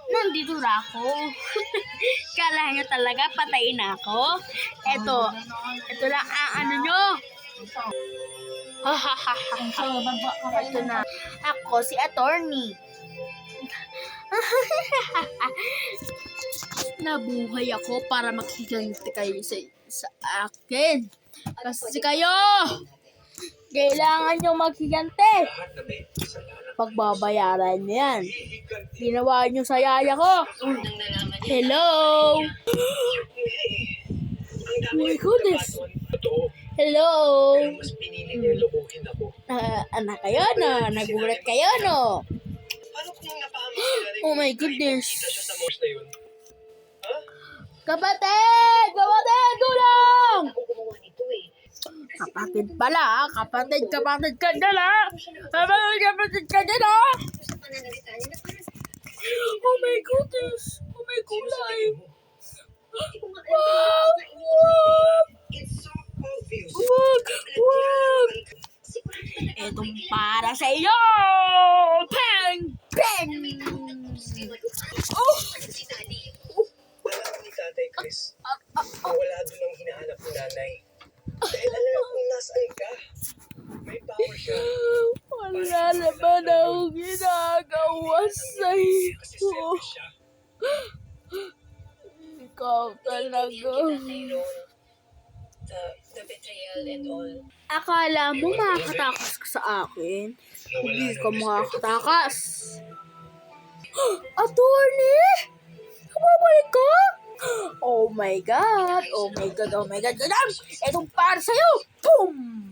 Nandito na ako. Kala nyo talaga patayin ako? Ito lang ang ano nyo. Ito na. Ako si attorney. Nabuhay ako para makiganti kayo sa akin. Kasi kayo, kailangan nyo maghiganti. Pagbabayaran nyo yan. Ginawa nyo sa yaya ko. Hello? Oh my goodness. Hello? Anak kayo, no? Nagulat kayo, no? Oh my goodness. Kapatid! Kapatid! Tulong! Kapatid pala, kapatid ka dala. Kapatid ka dala. Oh my goodness. Oh my kulay. Wag! Itong para sa iyo! Pang! Pang! Oh! Alam ni Tatay Chris, wala doon ang hinahanap ni nanay. Dahil alam kung nasaan ka. May power siya. Wala naman akong ginagawa sa'yo. Kasi selfish siya. Ikaw talaga. The betrayal and all. Akala mo makakatakas ka sa akin? Hindi ka makakatakas. Attorney! Kababalik ka? Oh my God! Oh my God! Oh my God! Ganun! Itong para sa'yo! Boom!